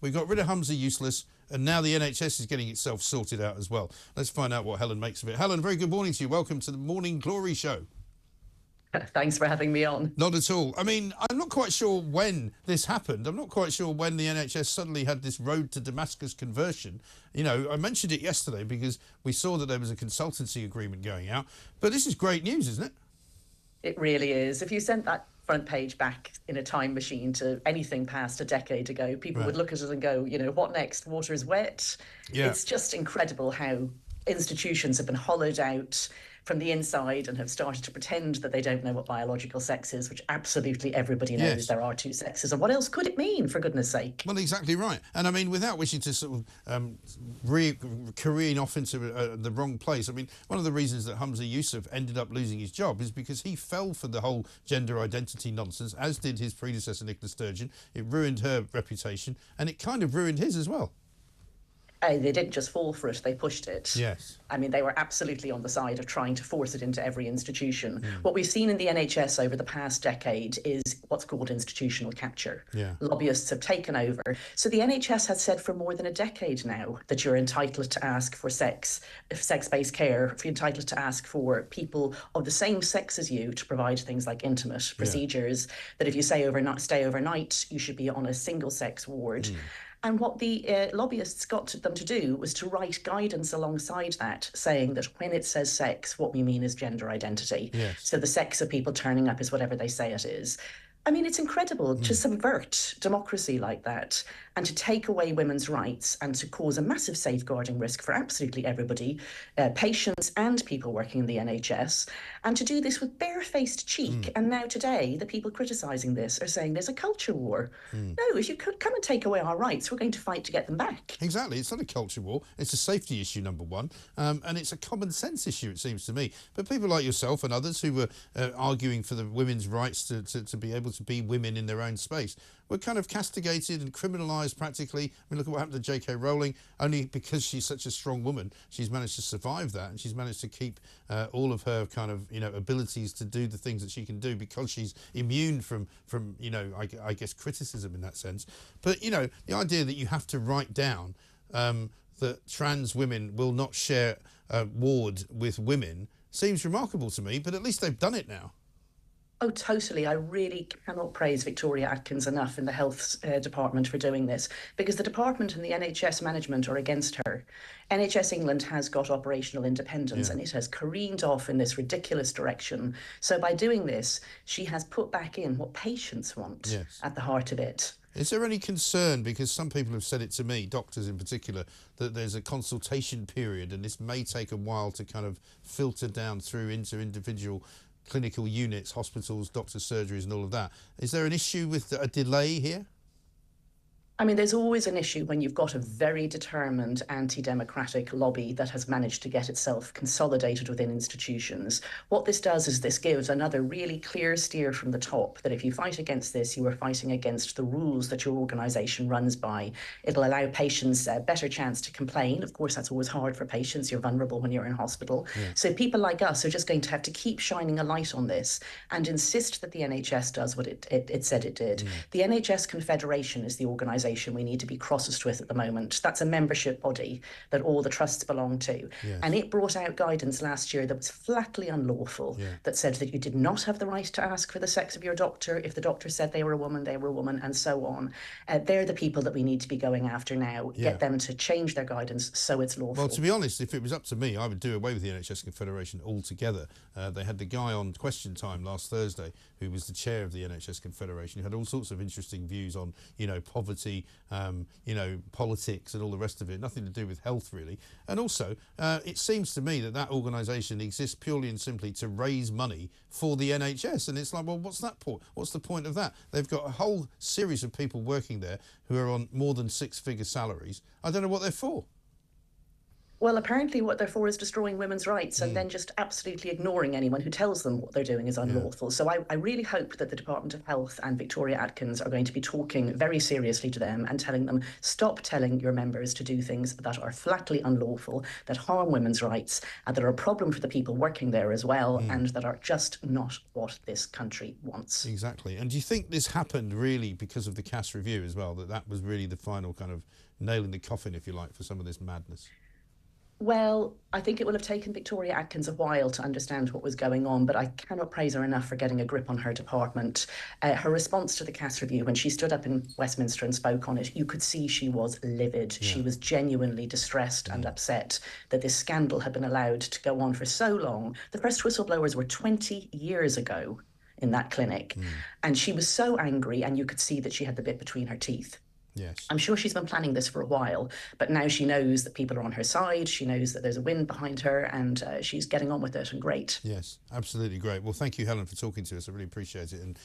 We got rid of Humza Useless, and now the NHS is getting itself sorted out as well. Let's find out what Helen makes of it. Helen, very good morning to you. Welcome to the Morning Glory Show. Thanks for having me on. Not at all. I mean, I'm not quite sure when this happened. I'm not quite sure when the NHS suddenly had this road to Damascus conversion. You know, I mentioned it yesterday because we saw that there was a consultancy agreement going out. But this is great news, isn't it? It really is. If you sent that front page back in a time machine to anything past a decade ago, people would look at it and go, you know, what next? Water's wet. Yeah. It's just incredible how institutions have been hollowed out from the inside and have started to pretend that they don't know what biological sex is, which absolutely everybody knows there are two sexes. And what else could it mean, for goodness sake? Well, exactly right. And I mean, without wishing to sort of careen off into the wrong place, I mean, one of the reasons that Humza Yusuf ended up losing his job is because he fell for the whole gender identity nonsense, as did his predecessor, Nicola Sturgeon. It ruined her reputation, and it kind of ruined his as well. They didn't just fall for it, they pushed it. Yes. I mean, they were absolutely on the side of trying to force it into every institution. What we've seen in the NHS over the past decade is what's called institutional capture. Yeah. Lobbyists have taken over. So the NHS has said for more than a decade now that you're entitled to ask for sex-based care, you're entitled to ask for people of the same sex as you to provide things like intimate procedures, that if you stay overnight, you should be on a single-sex ward. And what the lobbyists got them to do was to write guidance alongside that, saying that when it says sex, what we mean is gender identity. Yes. So the sex of people turning up is whatever they say it is. I mean, it's incredible to subvert democracy like that and to take away women's rights and to cause a massive safeguarding risk for absolutely everybody, patients and people working in the NHS, and to do this with barefaced cheek. And now today, the people criticising this are saying there's a culture war. No, if you could come and take away our rights, we're going to fight to get them back. Exactly. It's not a culture war. It's a safety issue, number one. And it's a common sense issue, it seems to me. But people like yourself and others who were arguing for the women's rights to be able to be women in their own space were kind of castigated and criminalised practically. I mean, look at what happened to J.K. Rowling. Only because she's such a strong woman, she's managed to survive that, and she's managed to keep all of her kind of, you know, abilities to do the things that she can do because she's immune from you know, I guess criticism in that sense. But, you know, the idea that you have to write down that trans women will not share a ward with women seems remarkable to me, but at least they've done it now. Oh, totally. I really cannot praise Victoria Atkins enough in the health department for doing this, because the department and the NHS management are against her. NHS England has got operational independence and it has careened off in this ridiculous direction. So by doing this, she has put back in what patients want at the heart of it. Is there any concern, because some people have said it to me, doctors in particular, that there's a consultation period and this may take a while to kind of filter down through into individual clinical units, hospitals, doctors' surgeries and all of that? Is there an issue with a delay here? I mean, there's always an issue when you've got a very determined anti-democratic lobby that has managed to get itself consolidated within institutions. What this does is this gives another really clear steer from the top that if you fight against this, you are fighting against the rules that your organisation runs by. It'll allow patients a better chance to complain. Of course, that's always hard for patients. You're vulnerable when you're in hospital. So people like us are just going to have to keep shining a light on this and insist that the NHS does what it said it did. The NHS Confederation is the organisation we need to be crossest with at the moment. That's a membership body that all the trusts belong to. And it brought out guidance last year that was flatly unlawful, that said that you did not have the right to ask for the sex of your doctor. If the doctor said they were a woman, they were a woman, and so on. They're the people that we need to be going after now, get them to change their guidance so it's lawful. Well, to be honest, if it was up to me, I would do away with the NHS Confederation altogether. They had the guy on Question Time last Thursday who was the chair of the NHS Confederation, who had all sorts of interesting views on, you know, poverty, you know, politics and all the rest of it, nothing to do with health really. And also, it seems to me that that organisation exists purely and simply to raise money for the NHS. And it's like, well, what's that point? What's the point of that? They've got a whole series of people working there who are on more than six-figure salaries. I don't know what they're for. Well, apparently what they're for is destroying women's rights and then just absolutely ignoring anyone who tells them what they're doing is Yeah. unlawful. So I really hope that the Department of Health and Victoria Atkins are going to be talking very seriously to them and telling them, stop telling your members to do things that are flatly unlawful, that harm women's rights, and that are a problem for the people working there as well, and that are just not what this country wants. Exactly. And do you think this happened really because of the Cass review as well, that was really the final kind of nail in the coffin, if you like, for some of this madness? Well, I think it will have taken Victoria Atkins a while to understand what was going on, but I cannot praise her enough for getting a grip on her department. Her response to the Cass review, when she stood up in Westminster and spoke on it, you could see she was livid. She was genuinely distressed and upset that this scandal had been allowed to go on for so long. The first whistleblowers were 20 years ago in that clinic, and she was so angry, and you could see that she had the bit between her teeth. Yes. I'm sure she's been planning this for a while, but now she knows that people are on her side. She knows that there's a wind behind her, and she's getting on with it, and great. Yes, absolutely great. Well, thank you, Helen, for talking to us. I really appreciate it. And